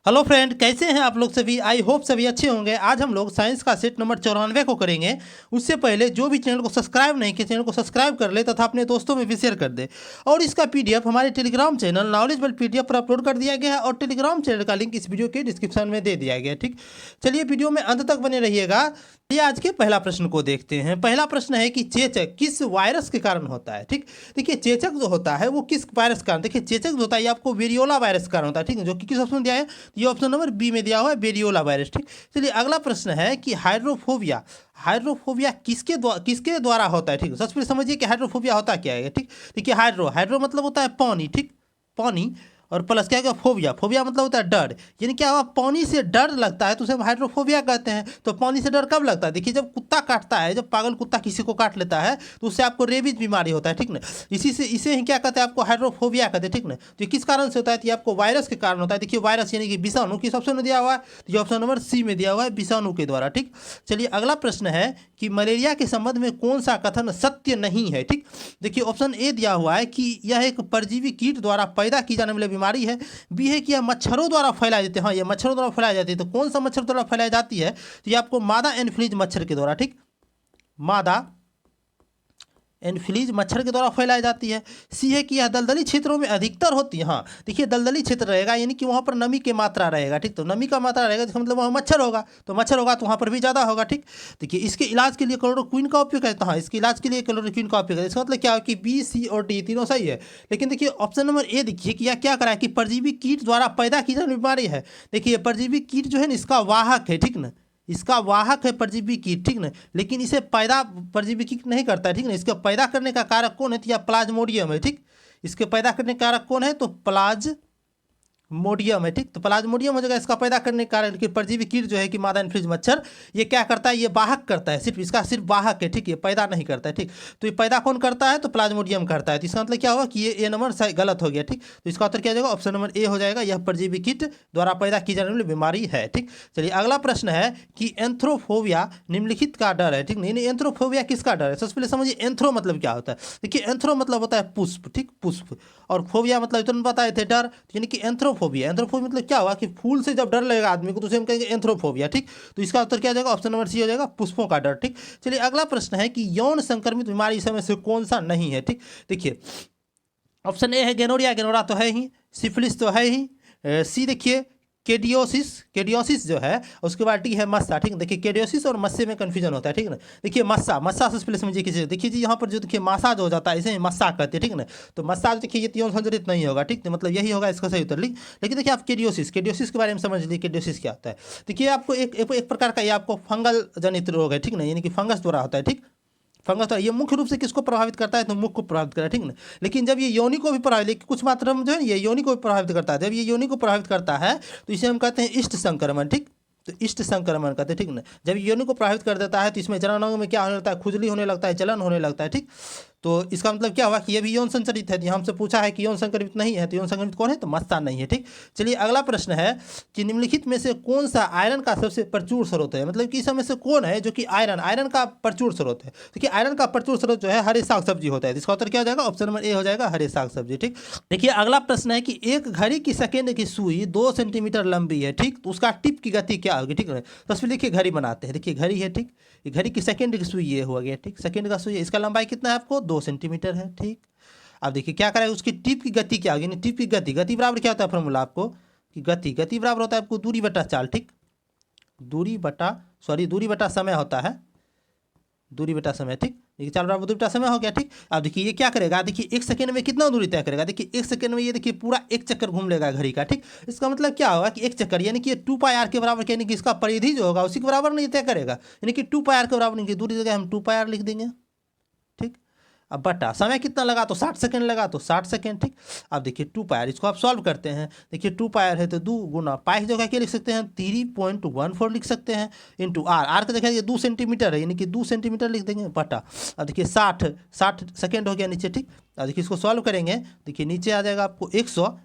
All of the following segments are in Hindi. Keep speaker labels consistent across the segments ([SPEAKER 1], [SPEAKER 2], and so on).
[SPEAKER 1] हेलो फ्रेंड, कैसे हैं आप लोग सभी। आई होप सभी अच्छे होंगे। आज हम लोग साइंस का सेट नंबर 94 को करेंगे। उससे पहले जो भी चैनल को सब्सक्राइब नहीं किया, चैनल को सब्सक्राइब कर ले तथा अपने दोस्तों में भी शेयर कर दे। और इसका पीडीएफ हमारे टेलीग्राम चैनल नॉलेजबल पीडीएफ पर अपलोड कर दिया गया है और टेलीग्राम चैनल का लिंक इस वीडियो के डिस्क्रिप्शन में दे दिया गया है। ठीक, चलिए वीडियो में अंत तक बने रहिएगा। ये आज के पहला प्रश्न को देखते हैं। पहला प्रश्न है कि चेचक किस वायरस के कारण होता है। ठीक, देखिए चेचक जो होता है वो किस वायरस के कारण, देखिए चेचक जो होता है ये आपको वेरियोला वायरस के कारण होता है। ठीक है, जो कि किस ऑप्शन में दिया है, ये ऑप्शन नंबर बी में दिया हुआ है, वेरियोला वायरस। ठीक, चलिए अगला प्रश्न है कि हाइड्रोफोबिया हाइड्रोफोबिया किसके द्वारा होता है। ठीक, सबसे पहले समझिए कि हाइड्रोफोबिया होता क्या है। ठीक, देखिए हाइड्रो मतलब होता है पानी। ठीक, पानी और प्लस क्या क्या फोबिया फोबिया मतलब होता है डर। यानी क्या हुआ, पानी से डर लगता है तो उसे हम हाइड्रोफोबिया कहते हैं। तो पानी से डर कब लगता है, देखिए जब कुत्ता काटता है, जब पागल कुत्ता किसी को काट लेता है तो उससे आपको रेबीज बीमारी होता है। ठीक ना, इसे ही क्या कहते हैं, आपको हाइड्रोफोबिया कहते हैं। ठीक ना, तो किस कारण से होता है, तो ये आपको वायरस के कारण होता है। देखिए वायरस यानी कि विषाणु, किस ऑप्शन में दिया हुआ है, तो ये ऑप्शन नंबर सी में दिया हुआ है, विषाणु के द्वारा। ठीक, चलिए अगला प्रश्न है कि मलेरिया के संबंध में कौन सा कथन सत्य नहीं है। ठीक, देखिए ऑप्शन ए दिया हुआ है कि यह एक परजीवी कीट द्वारा पैदा की जाने वाली बीमारी है। बी है कि यह मच्छरों द्वारा फैलाई जाती है। हाँ, ये मच्छरों द्वारा फैलाई जाती है। तो कौन सा मच्छर द्वारा फैलाई जाती है, तो ये आपको मादा एनफ्लीज मच्छर के द्वारा। ठीक, मादा एनफ्लीज मच्छर के द्वारा फैलाई जाती है। सी है कि यह दलदली क्षेत्रों में अधिकतर होती है। हाँ, देखिए दलदली क्षेत्र रहेगा यानी कि वहाँ पर नमी की मात्रा रहेगा। ठीक, तो नमी का मात्रा रहेगा जिसका मतलब वहाँ मच्छर होगा, तो मच्छर होगा तो वहाँ पर भी ज़्यादा होगा। ठीक, देखिए इसके इलाज के लिए क्लोरोक्विन का उपयोग है। तो हाँ, इसके इलाज के लिए क्लोरोक्विन का उपयोग है। इसका मतलब क्या है कि बी सी और डी तीनों सही है। लेकिन देखिए ऑप्शन नंबर ए देखिए कि यह क्या करा है कि परजीवी कीट द्वारा पैदा की जाने बीमारी है। देखिए परजीवी कीट जो है ना इसका वाहक है। ठीक ना, इसका वाहक है परजीवी कीट। ठीक ना, लेकिन इसे पैदा परजीवी कीट नहीं करता है। ठीक ना, इसका पैदा करने का कारक कौन है, तो यह प्लाज्मोडियम है। ठीक, इसके पैदा करने का कारक कौन है, तो मोडियम है। ठीक, तो प्लाज्मोडियम हो जाएगा इसका पैदा करने के कारण। कि परजीवी कीट जो है कि मादा एनफ्लूएंजा मच्छर, ये क्या करता है, ये वाहक करता है, सिर्फ वाहक है। ठीक, ये पैदा नहीं करता है। ठीक, तो ये पैदा कौन करता है, तो प्लाज्मोडियम करता है। तो इसका मतलब क्या हुआ कि ये ए नंबर गलत हो गया। ठीक, तो इसका उत्तर क्या हो जाएगा, ऑप्शन नंबर ए हो जाएगा, यह परजीवी कीट द्वारा पैदा की जाने वाली बीमारी है। ठीक, चलिए अगला प्रश्न है कि एंथ्रोफोबिया निम्नलिखित का डर है। ठीक, नहीं एंथ्रोफोबिया किसका डर है, सबसे पहले समझिए एंथ्रो मतलब क्या होता है। देखिए एंथ्रो मतलब होता है पुष्प। ठीक, पुष्प, और फोबिया मतलब तुरंत बताए थे डर, यानी कि एंथ्रोफोबिया। एंथ्रोफोबिया मतलब क्या हुआ कि फूल से जब डर लगेगा आदमी को तो उसे हम कहेंगे एंथ्रोफोबिया। ठीक, तो इसका उत्तर क्या हो जाएगा, ऑप्शन नंबर सी हो जाएगा, पुष्पों का डर। ठीक, चलिए अगला प्रश्न है कि यौन संक्रमित बीमारी इस समय से कौन सा नहीं है। ठीक, देखिए ऑप्शन ए है गेनोरिया, गेनोरा तो है ही, सिफिलिस तो है ही, सी देखिए केडियोसिस जो है, उसके बाद डी है मस्सा। ठीक, देखिए केडियोसिस और मस्से में कंफ्यूजन होता है। ठीक ना, देखिए मस्सा सबसे पहले समझिए किसी, देखिए जी यहाँ पर जो देखिए मसाज हो जाता है इसे मस्सा कहते हैं। ठीक ना, तो मसाज देखिए ये यौन संचरित नहीं होगा। ठीक, तो मतलब यही होगा इसका सही उत्तर। लेकिन देखिए आप केडियोसिस के बारे में समझ लीजिए, केडियोसिस क्या होता है। देखिए आपको एक प्रकार का ये आपको फंगल जनित रोग है। ठीक ना, यानी कि फंगस द्वारा होता है। ठीक, फंगस तो ये मुख्य रूप से किसको प्रभावित करता है, तो मुख को प्रभावित करता है। ठीक ना, लेकिन जब ये योनि को भी प्रभावित, लेकिन कुछ मात्रा में जो है ये योनि को भी प्रभावित करता है। जब ये योनि को प्रभावित करता है तो इसे हम कहते हैं इष्ट संक्रमण। ठीक, तो इष्ट संक्रमण कहते हैं। ठीक ना, जब योनि को प्रभावित कर देता है तो इसमें जननांग में क्या होने लगता है, खुजली होने लगता है, जलन होने लगता है। ठीक, तो इसका मतलब क्या हुआ कि ये भी यौन संचरित है। यहाँ हमसे पूछा है कि यौन संक्रमित नहीं है, तो यौन संक्रमित कौन है, तो मस्ता नहीं है। ठीक, चलिए अगला प्रश्न है कि निम्नलिखित में से कौन सा आयरन का सबसे प्रचुर स्रोत है, मतलब कि इस समय से कौन है जो कि आयरन का प्रचुर स्रोत है। देखिए आयरन का प्रचुर स्रोत जो है हरे साग सब्जी होता है। इसका उत्तर क्या हो जाएगा, ऑप्शन नंबर ए हो जाएगा, हरे साग सब्जी। ठीक, देखिए अगला प्रश्न है कि एक घड़ी की सेकेंड की सुई 2 सेंटीमीटर लंबी है। ठीक, तो उसका टिप की गति क्या होगी। ठीक है, तो फिर देखिए घड़ी बनाते हैं, देखिए घड़ी है। ठीक, ये घड़ी की सेकेंड की सुई ये हो गया। ठीक, सेकेंड का सुई, इसका लंबाई कितना है आपको, 2 सेंटीमीटर है। ठीक, अब देखिए क्या करें, उसकी टिप की गति क्या होगी, टिप की गति बराबर क्या होता है फॉर्मूला आपको, कि गति बराबर होता है आपको दूरी बटा चाल। ठीक, दूरी बटा समय होता है, दूरी बटा समय। ठीक, देखिए चाल बराबर दूरी बटा समय हो गया। ठीक, अब देखिए ये क्या करेगा, देखिए एक सेकंड में कितना दूरी तय करेगा, देखिए एक सेकंड में ये देखिए पूरा एक चक्कर घूम लेगा घड़ी का। ठीक, इसका मतलब क्या होगा कि एक चक्कर यानी कि 2πr के बराबर, यानी कि इसका परिधि जो होगा उसी के बराबर नहीं तय करेगा, यानी कि 2πr के बराबर नहीं, की दूरी जगह हम 2πr लिख देंगे। ठीक, अब बटा समय कितना लगा, तो 60 सेकंड लगा, तो 60 सेकंड। ठीक, अब देखिए 2πr, इसको आप सॉल्व करते हैं। देखिए 2πr है तो 2 गुना पाई की जगह क्या लिख सकते हैं, 3.14 लिख सकते हैं, इंटू आर का देखिए 2 सेंटीमीटर है, यानी कि 2 सेंटीमीटर लिख देंगे बटा। अब देखिए 60 सेकेंड हो गया नीचे। ठीक, अब देखिए इसको सॉल्व करेंगे, देखिए नीचे आ जाएगा आपको 100,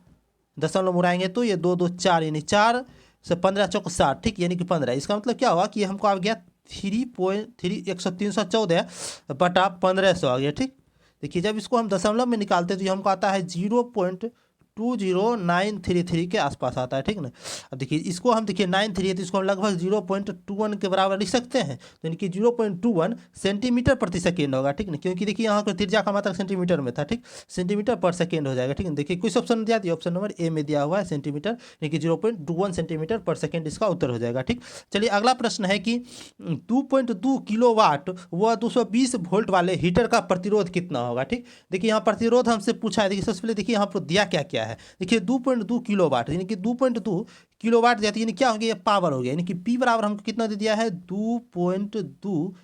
[SPEAKER 1] दशमलव मुड़ाएंगे तो ये 2 2 4, यानी 4 से 15 चौक 60। ठीक, यानी कि 15। इसका मतलब क्या हुआ कि हमको आ गया 314 बटा 1500 आ गया। ठीक, देखिए जब इसको हम दशमलव में निकालते हैं तो ये हमको आता है 20933 के आसपास आता है, ठीक ना। अब देखिए इसको हम देखिए 93 है तो इसको हम लगभग 0.21 के बराबर लिख सकते हैं, तो यानी कि 0.21 सेंटीमीटर प्रति सेकेंड होगा, ठीक ना, क्योंकि देखिए यहाँ पर त्रिज्या का मात्रक सेंटीमीटर में था, ठीक, सेंटीमीटर पर सेकेंड हो जाएगा, ठीक है। देखिए कुछ ऑप्शन दिया दिया, ऑप्शन नंबर ए में दिया हुआ है सेंटीमीटर, यानी कि 0.21 सेंटीमीटर पर सेकेंड इसका उत्तर हो जाएगा, ठीक। चलिए अगला प्रश्न है कि 2.2 किलोवाट व 220 वोल्ट वाले हीटर का प्रतिरोध कितना होगा, ठीक। देखिए यहाँ प्रतिरोध हमसे पूछा है, देखिए सबसे पहले देखिए यहाँ पर दिया क्या क्या है। देखिए 2.2 किलोवाट यानी कि 2.2 किलोवाट जाती है, यानी क्या हो गया, ये पावर हो गया, यानी कि पी बराबर हमको कितना दे दिया है, 2.2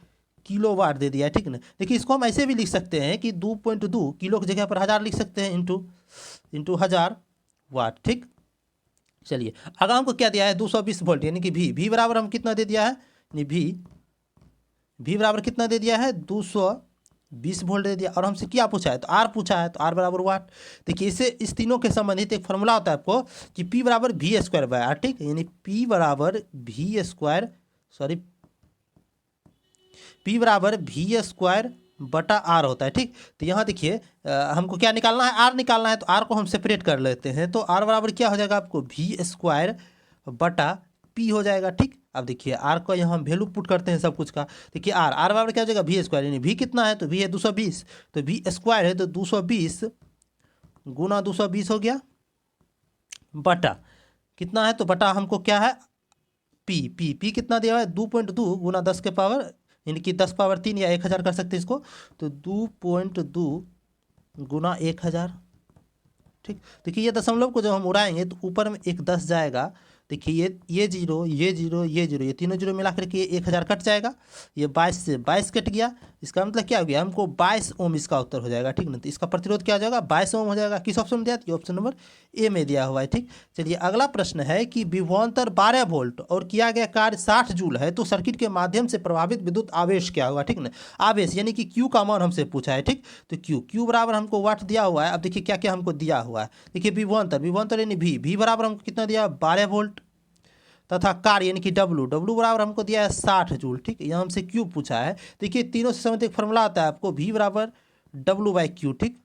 [SPEAKER 1] किलोवाट दे दिया है, ठीक ना। देखिए इसको हम ऐसे भी लिख सकते हैं कि 2.2 किलो की जगह पर 1000 लिख सकते हैं, इंटू 1000 वाट, ठीक। चलिए अगर हमको क्या दिया है 220 वोल्ट यानी कि भी बराबर हम कितना दे दिया है, यानी भी बराबर कितना दे दिया है, 220 वोल्ट दे दिया, और हमसे क्या पूछा है, तो आर पूछा है, तो आर बराबर वाट। देखिए इसे इस तीनों के संबंधित एक फॉर्मूला होता है आपको कि पी बराबर वी स्क्वायर बाय आर, ठीक, यानी पी बराबर वी स्क्वायर पी बराबर वी स्क्वायर बटा आर होता है, ठीक। तो यहाँ देखिए हमको क्या निकालना है, आर निकालना है, तो आर को हम सेपरेट कर लेते हैं, तो आर बराबर क्या हो जाएगा आपको, वी स्क्वायर बटा पी हो जाएगा, ठीक। अब देखिए आर को यहाँ हम वैल्यू पुट करते हैं सब कुछ का। देखिए आर बराबर क्या हो जाएगा, वी स्क्वायर, यानी वी कितना है, तो वी है 220, तो वी स्क्वायर है तो 220 गुना 220 हो गया, बटा कितना है, तो बटा हमको क्या है, पी कितना दिया हुआ है, 2.2 गुना 10 के पावर, यानी कि 10 पावर 3 या 1000 कर सकते हैं इसको, तो 2.2 गुना 1000, ठीक। देखिए ये दशमलव को जब हम उड़ाएंगे तो ऊपर में एक 10 जाएगा, देखिए ये जीरो ये तीनों जीरो मिला करके ये 1000 कट जाएगा, ये 22 से 22 कट गया, इसका मतलब क्या हो गया, हमको 22 ओम इसका उत्तर हो जाएगा, ठीक ना। तो इसका प्रतिरोध क्या हो जाएगा, 22 ओम हो जाएगा। किस ऑप्शन में दिया, तो ऑप्शन नंबर ए में दिया हुआ है, ठीक। चलिए अगला प्रश्न है कि विभवांतर 12 वोल्ट और किया गया कार्य 60 जूल है, तो सर्किट के माध्यम से प्रभावित विद्युत आवेश क्या होगा, ठीक ना। आवेश यानी कि क्यू का मान हमसे पूछा है, ठीक, तो क्यू बराबर हमको वाट दिया हुआ है। अब देखिए क्या क्या हमको दिया हुआ है, देखिए विभवांतर यानी भी बराबर हमको कितना दिया, 12 वोल्ट, तथा कार्य यानी कि डब्लू बराबर हमको दिया है 60 जूल, ठीक। यहाँ हमसे क्यू पूछा है, देखिए तीनों से संबंधित एक फॉर्मूला आता है आपको, वी बराबर डब्लू बाई क्यू, ठीक,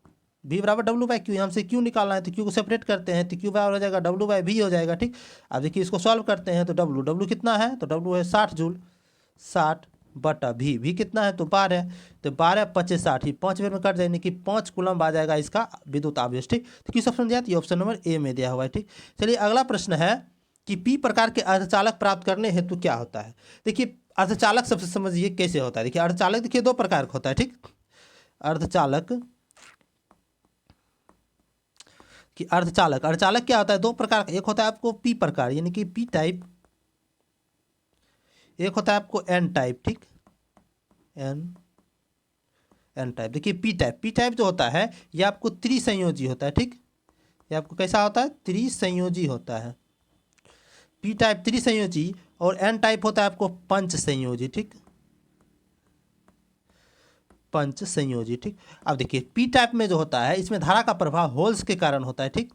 [SPEAKER 1] वी बराबर डब्लू बाई क्यू, यहाँ से क्यू निकालना है तो क्यू को सेपरेट करते हैं, तो क्यू बराबर हो जाएगा डब्लू बाई वी हो जाएगा, ठीक। अब देखिए इसको सॉल्व करते हैं तो डब्लू कितना है, तो डब्लू है 60 जूल, 60 बटा भी कितना है, तो 12, तो 12 25 60 ही 5 बेर में कट जाए, यानी कि 5 कूलम आ जाएगा इसका विद्युत आवेश, ठीक। तो किस ऑप्शन दिया, तो ऑप्शन नंबर ए में दिया हुआ है, ठीक। चलिए अगला प्रश्न है कि पी प्रकार के अर्धचालक प्राप्त करने हेतु क्या होता है। देखिए अर्धचालक सबसे समझिए कैसे होता है। देखिए अर्धचालक देखिए दो प्रकार का होता है, ठीक। अर्धचालक अर्धचालक क्या होता है, दो प्रकार का, एक होता है आपको पी प्रकार यानी कि पी टाइप, एक होता है आपको एन टाइप, ठीक, एन टाइप। देखिए पी टाइप जो होता है ये आपको त्रिसंयोजी होता है, ठीक, ये आपको कैसा होता है, त्रिसंयोजी होता है, पी टाइप त्रिसंयोजी, और एन टाइप होता है आपको पंच संयोजी, ठीक, पंच संयोजी, ठीक। अब देखिए पी टाइप में जो होता है इसमें धारा का प्रवाह होल्स के कारण होता है, ठीक,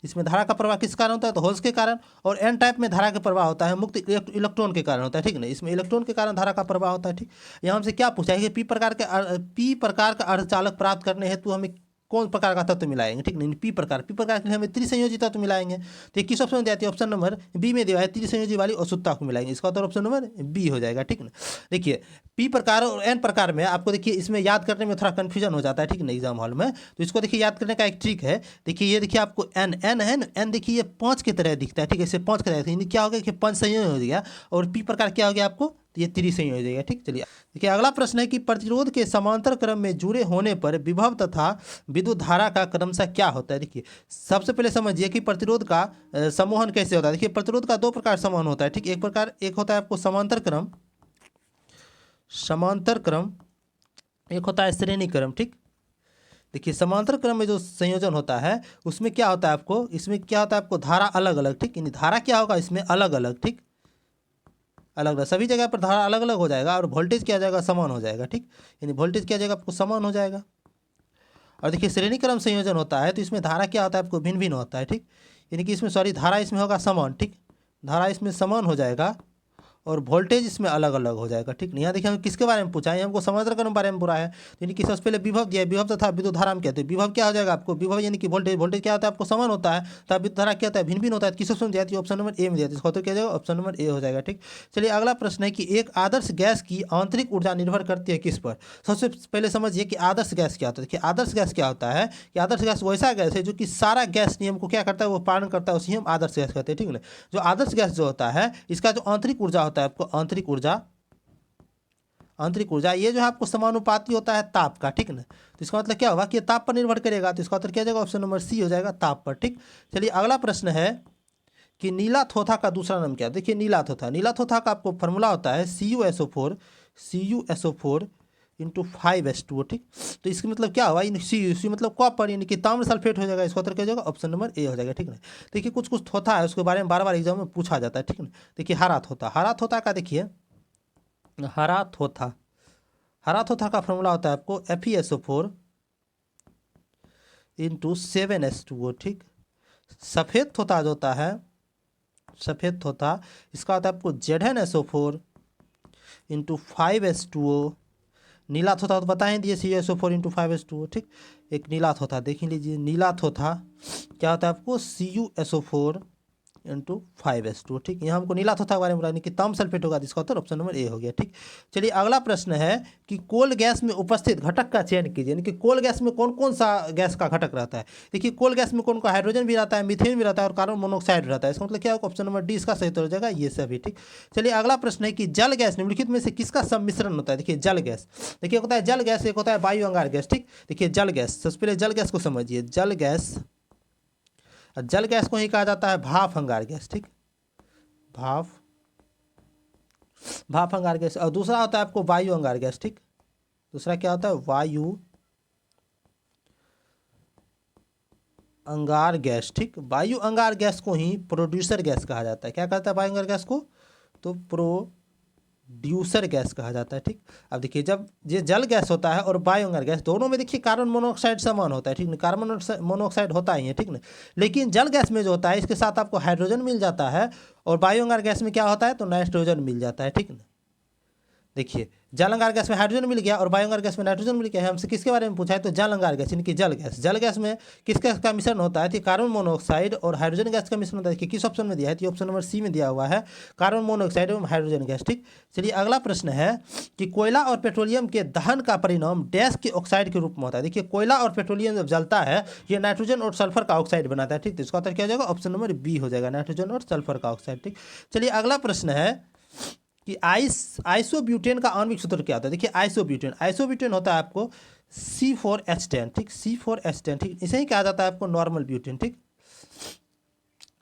[SPEAKER 1] इसमें धारा का प्रवाह किस कारण होता है, तो होल्स के कारण। और एन टाइप में धारा का प्रवाह होता है मुक्त इलेक्ट्रॉन के कारण होता है, ठीक ना, इसमें इलेक्ट्रॉन के कारण धारा का प्रवाह होता है, ठीक। यहाँ हमसे क्या पूछा है कि पी प्रकार का अर्धचालक प्राप्त करने हेतु हमें कौन प्रकार का तत्व मिलाएंगे, ठीक नहीं, पी प्रकार के लिए हमें त्रिसंयोजी तत्व मिलाएंगे, तो ये किस ऑप्शन में दिया है, ऑप्शन नंबर बी में दिया है, त्रिसंयोजी वाली अशुद्धता को मिलाएंगे, इसका उत्तर ऑप्शन नंबर बी हो जाएगा, ठीक ना। देखिए पी प्रकार और एन प्रकार में आपको देखिए इसमें याद करने में थोड़ा कन्फ्यूजन हो जाता है, ठीक ना, एग्जाम हॉल में, तो इसको देखिए याद करने का एक ट्रिक है। देखिए ये देखिए आपको एन है ना, एन देखिए ये 5 की तरह दिखता है, ठीक है, इसे 5 की तरह यानी क्या हो गया कि 5 संयोजन हो गया, और पी प्रकार क्या हो गया आपको, तो ये त्रिसंयोजी हो जाएगा, ठीक। चलिए देखिए अगला प्रश्न है कि प्रतिरोध के समांतर क्रम में जुड़े होने पर विभव तथा विद्युत धारा का क्रमशः क्या होता है। देखिए सबसे पहले समझिए कि प्रतिरोध का समूहन कैसे होता है। देखिए प्रतिरोध का दो प्रकार समूहन होता है, ठीक, एक होता है आपको समांतर क्रम, एक होता है श्रेणी क्रम, ठीक। देखिए समांतर क्रम में जो संयोजन होता है उसमें क्या होता है आपको, इसमें क्या होता है आपको धारा अलग अलग, ठीक, यानी धारा क्या होगा इसमें अलग अलग, ठीक, अलग अलग सभी जगह पर धारा अलग अलग हो जाएगा, और वोल्टेज क्या हो जाएगा, समान हो जाएगा, ठीक, यानी वोल्टेज क्या हो जाएगा आपको, समान हो जाएगा। और देखिए श्रेणी क्रम संयोजन होता है तो इसमें धारा क्या होता है आपको, भिन्न होता है, ठीक, यानी कि इसमें धारा इसमें होगा समान, ठीक, धारा इसमें समान हो जाएगा, और वोल्टेज इसमें अलग अलग हो जाएगा, ठीक नहीं। यहाँ देखिए हमें किसके बारे में पूछा है, हमको समानांतर के बारे में पूरा है। तो यानी कि सबसे पहले विभव दिया है, विभव तथा विद्युत धारा हम कहते हैं। विभव क्या हो जाएगा आपको, विभव यानी कि वोल्टेज, वोल्टेज क्या होता है आपको समान होता है, तथा विद्युत धारा क्या होता है भिन्न भिन्न होता है। किस ऑप्शन में दिया है, ऑप्शन नंबर ए में दिया है, इसका उत्तर क्या जाएगा, ऑप्शन नंबर ए हो जाएगा, ठीक। चलिए अगला प्रश्न है कि एक आदर्श गैस की आंतरिक ऊर्जा निर्भर करती है किस पर। सबसे पहले समझिए कि आदर्श गैस क्या होता है। देखिए आदर्श गैस क्या होता है कि आदर्श गैस वैसा गैस है जो कि सारा गैस नियम को क्या करता है, वो पालन करता है, उसी हम आदर्श गैस कहते हैं, ठीक ना। जो आदर्श गैस जो होता है इसका जो आंतरिक ऊर्जा होता है आपको, आंतरिक ऊर्जा, आंतरिक ऊर्जा ये जो है आपको समानुपाती होता है ताप का, ठीक ना। तो इसका मतलब क्या होगा कि ये ताप पर निर्भर करेगा, तो इसका उत्तर क्या जाएगा, ऑप्शन नंबर सी हो जाएगा, ताप पर, ठीक। चलिए अगला प्रश्न है कि नीला थोथा का दूसरा नाम क्या है। देखिए नीला थोथा, नीला थोथा का आपको फॉर्मूला होता है CuSO4 इंटू 5H2O, ठीक। तो इसका मतलब क्या हुआ, सी मतलब कॉपर यानी कि ताम्र सल्फेट हो जाएगा, इसका उत्तर क्या हो जाएगा, ऑप्शन नंबर ए हो जाएगा, ठीक ना। देखिए कुछ कुछ थोथा है उसके बारे में बार बार एग्जाम में पूछा जाता है, ठीक ना। देखिए हरा थोथा, हरा थोथा का देखिए हरा थोथा, हरा थोथा का फॉर्मूला होता है आपको FeSO4 इंटू 7H2O, ठीक। सफ़ेद थोथा जो होता है, सफ़ेद थोथा इसका होता है आपको ZnSO4 इंटू 5H2O। नीला थोथा तो बता ही दिए CuSO4 इंटू 5H2O, ठीक। एक नीला थोथा देख लीजिए, नीला थोथा क्या होता है आपको CuSO4 इंटू 5H2O, ठीक। यहाँ हमको नीला थोथा के बारे में बताया कि ताम सल्फेट होगा, जिसका उत्तर ऑप्शन नंबर ए हो गया, ठीक। चलिए अगला प्रश्न है कि कोल गैस में उपस्थित घटक का चयन कीजिए, यानी कि कोल गैस में कौन कौन सा गैस का घटक रहता है। देखिए कोल गैस में कौन कौन, हाइड्रोजन भी रहता है, मीथेन भी रहता है और कार्बन मोनोऑक्साइड रहता है। इसका मतलब क्या होगा, ऑप्शन नंबर डी इसका सही उत्तर हो जाएगा, ये सभी, ठीक। चलिए अगला प्रश्न है कि जल गैस निम्नलिखित में से किसका सम्मिश्रण होता है। देखिए जल गैस, देखिए होता है जल गैस, एक होता है वायु अंगार गैस, ठीक। देखिए जल गैस, सबसे पहले जल गैस को समझिए, जल गैस, जल गैस को ही कहा जाता है भाप अंगार गैस, ठीक, भाप, भाप अंगार गैस। और दूसरा होता है आपको वायु अंगार गैस, ठीक। दूसरा क्या होता है, वायु अंगार गैस, ठीक। वायु अंगार गैस को ही प्रोड्यूसर गैस कहा जाता है। क्या कहता है वायु अंगार गैस को, तो प्रोड्यूसर गैस कहा जाता है, ठीक। अब देखिए जब ये जल गैस होता है और वायु अंगार गैस, दोनों में देखिए कार्बन मोनोऑक्साइड समान होता है, ठीक ना, कार्बन मोनोऑक्साइड होता ही है, ठीक ना। लेकिन जल गैस में जो होता है इसके साथ आपको हाइड्रोजन मिल जाता है, और वायु अंगार गैस में क्या होता है, तो नाइट्रोजन मिल जाता है, ठीक ना। देखिए जल अंगार गैस में हाइड्रोजन मिल गया और वायु अंगार गैस में नाइट्रोजन मिल गया है। हमसे किसके बारे में पूछा है, तो जल अंगार गैस यानी कि जल गैस। जल गैस में किस गैस का मिश्रण होता है, तो कार्बन मोनोऑक्साइड और हाइड्रोजन गैस का मिश्रण होता है। कि किस ऑप्शन में दिया है, तो ऑप्शन नंबर सी में दिया हुआ है, कार्बन मोनोऑक्साइड एवं हाइड्रोजन गैस, ठीक। चलिए अगला प्रश्न है कि कोयला और पेट्रोलियम के दहन का परिणाम डैश के ऑक्साइड के रूप में होता है। देखिए कोयला और पेट्रोलियम जब जलता है ये नाइट्रोजन और सल्फर का ऑक्साइड बनाता है, ठीक। तो इसका उत्तर क्या हो जाएगा, ऑप्शन नंबर बी हो जाएगा, नाइट्रोजन और सल्फर का ऑक्साइड, ठीक। चलिए अगला प्रश्न है कि आइसोब्यूटेन का आणविक सूत्र क्या होता है। देखिए आइसोब्यूटेन होता है आपको C4H10, ठीक, C4H10, ठीक। इसे ही कहा जाता है आपको नॉर्मल ब्यूटेन, ठीक।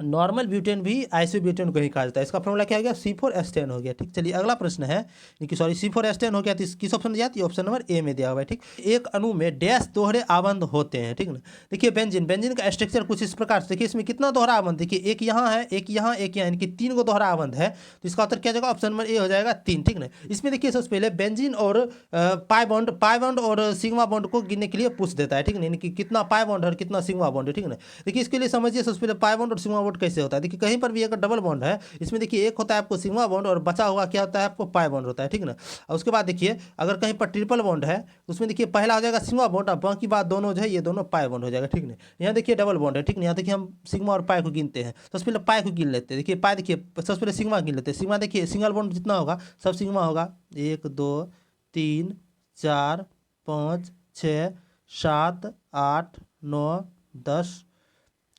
[SPEAKER 1] नॉर्मल ब्यूटेन भी आइसोब्यूटेन को ही कहा जाता है। इसका फॉर्मूला क्या हो गया, C4H10 हो गया, ठीक। चलिए अगला प्रश्न है कि सॉरी C4H10 हो गया, तो किस ऑप्शन में दिया, तो ऑप्शन नंबर ए में दिया हुआ है, ठीक। एक अणु में डैश दोहरे आबंध होते हैं, ठीक ना। देखिए बेंजीन, बेंजीन का स्ट्रक्चर कुछ इस प्रकार से, देखिए इसमें कितना दोहरा आबंध, देखिए एक यहाँ है, एक यहाँ, एक यहाँ, यानी कि 3 को दोहरा आबंध है। तो इसका उत्तर क्या जाएगा, ऑप्शन नंबर ए हो जाएगा 3, ठीक ना। इसमें देखिए सबसे पहले बेंजीन और पाई बॉन्ड और सिग्मा बॉन्ड को गिनने के लिए पूछ देता है, ठीक ना, यानी कि कितना पाई बॉन्ड है और कितना सिग्मा बॉन्ड है, ठीक ना। देखिए इसके लिए समझिए सबसे पहले पाई बॉन्ड और सिग्मा बॉन्ड कैसे होता है। देखिए कहीं पर भी अगर डबल बॉन्ड है, इसमें देखिए एक होता है आपको सिग्मा बॉन्ड और बचा हुआ क्या होता है आपको पाई बॉन्ड होता है, ठीक ना। और उसके बाद देखिए अगर कहीं पर ट्रिपल बॉन्ड है तो उसमें देखिए पहला हो जाएगा सिग्मा बॉन्ड और बाकी बात दोनों जो है ये दोनों पाई बॉन्ड हो जाएगा, ठीक ना। यहाँ देखिए डबल बॉन्ड है, ठीक ना। यहाँ देखिए हम सिग्मा और पाई को गिनते हैं, तो सबसे पहले पाई को गिन लेते हैं। देखिए पाई, देखिए सबसे पहले सिग्मा गिन लेते हैं। सिग्मा देखिए सिंगल बॉन्ड जितना होगा सब सिग्मा होगा, 1 2 3 4 5 6 7 8 9 10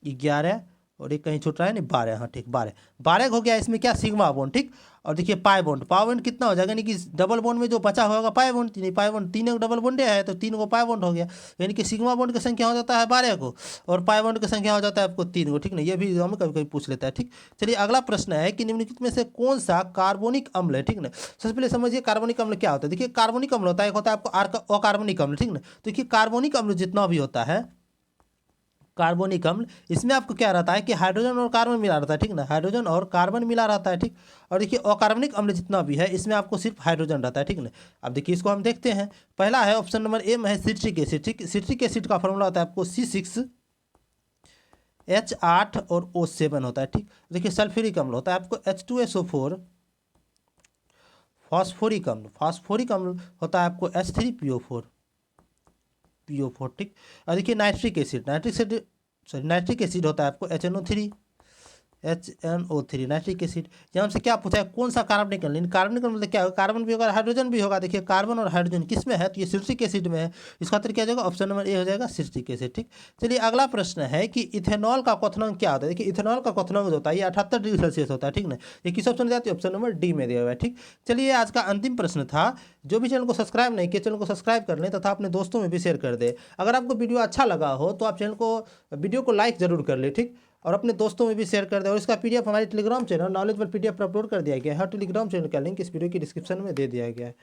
[SPEAKER 1] 11 और एक कहीं छूट रहा है नहीं, 12, हाँ ठीक 12 हो गया। इसमें क्या सिग्मा बॉन्ड, ठीक। और देखिए पाई बॉन्ड कितना हो जाएगा, यानी कि डबल बॉन्ड में जो बचा होगा पाई बॉन्ड, नहीं पाई बॉन्ड 3 डबल बॉन्डे है तो 3 को पाई बॉन्ड हो गया, यानी कि सिग्मा बॉन्ड की संख्या हो जाता है 12 को और पाई बॉन्ड की संख्या हो जाता है आपको 3 को, ठीक ना। ये भी हमें कभी कभी पूछ लेता है, ठीक। चलिए अगला प्रश्न है कि निम्नलिखित में से कौन सा कार्बोनिक अम्ल है, ठीक ना। सबसे पहले समझिए कार्बोनिक अम्ल क्या होता है। देखिए कार्बोनिक अम्ल होता है, एक होता है आपको अकार्बनिक अम्ल, ठीक ना। तो देखिए कार्बोनिक अम्ल जितना भी होता है कार्बोनिक अम्ल, इसमें आपको क्या रहता है कि हाइड्रोजन और कार्बन मिला रहता है, ठीक ना, हाइड्रोजन और कार्बन मिला रहता है, ठीक। और देखिए अकार्बनिक अम्ल जितना भी है इसमें आपको सिर्फ हाइड्रोजन रहता है, ठीक ना। अब देखिए इसको हम देखते हैं, पहला है ऑप्शन नंबर ए में है सिट्रिक एसिड, ठीक। सिट्रिक एसिड का फॉर्मूला होता है आपको C6H8 और O7 होता है, ठीक। देखिए सल्फ्यूरिक अम्ल होता है आपको H2SO4 फॉस्फोरिक अम्ल होता है आपको H3PO4, ठीक। और देखिए नाइट्रिक एसिड होता है आपको HNO3 नाइट्रिक एसिड। यहाँ हमसे क्या पूछा है, कौन सा कार्बनिक अम्ल, कार्बनिक अम्ल मतलब क्या होगा, कार्बन भी होगा हाइड्रोजन भी होगा। देखिए कार्बन और हाइड्रोजन किस में है, तो ये सिट्रिक एसिड में है। इसका उत्तर क्या हो जाएगा, ऑप्शन नंबर ए हो जाएगा, सिट्रिक एसिड, ठीक। चलिए अगला प्रश्न है कि इथेनॉल का क्वथनांक क्या होता है। देखिए इथेनॉल का क्वथनांक जो होता है ये 78 डिग्री सेल्सियस होता है, ठीक ना। ये किस ऑप्शन में जाती है, ऑप्शन नंबर डी में दिया हुआ है, ठीक। चलिए आज का अंतिम प्रश्न था। जो भी चैनल को सब्सक्राइब नहीं किया, चैनल को सब्सक्राइब कर लें तथा अपने दोस्तों में भी शेयर कर दे। अगर आपको वीडियो अच्छा लगा हो तो आप वीडियो को लाइक जरूर कर ले, ठीक। और अपने दोस्तों में भी शेयर कर दें। और इसका पीडीएफ हमारे टेलीग्राम चैनल नॉलेज पर पीडीएफ पर अपलोड कर दिया गया है। टेलीग्राम चैनल का लिंक इस वीडियो की डिस्क्रिप्शन में दे दिया गया है।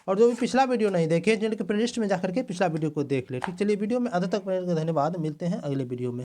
[SPEAKER 1] और जो भी पिछला वीडियो नहीं देखे, चैनल के प्लेलिस्ट में जाकर के पिछला वीडियो को देख ले, ठीक। चलिए वीडियो में अंत तक धन्यवाद, मिलते हैं अगले वीडियो में।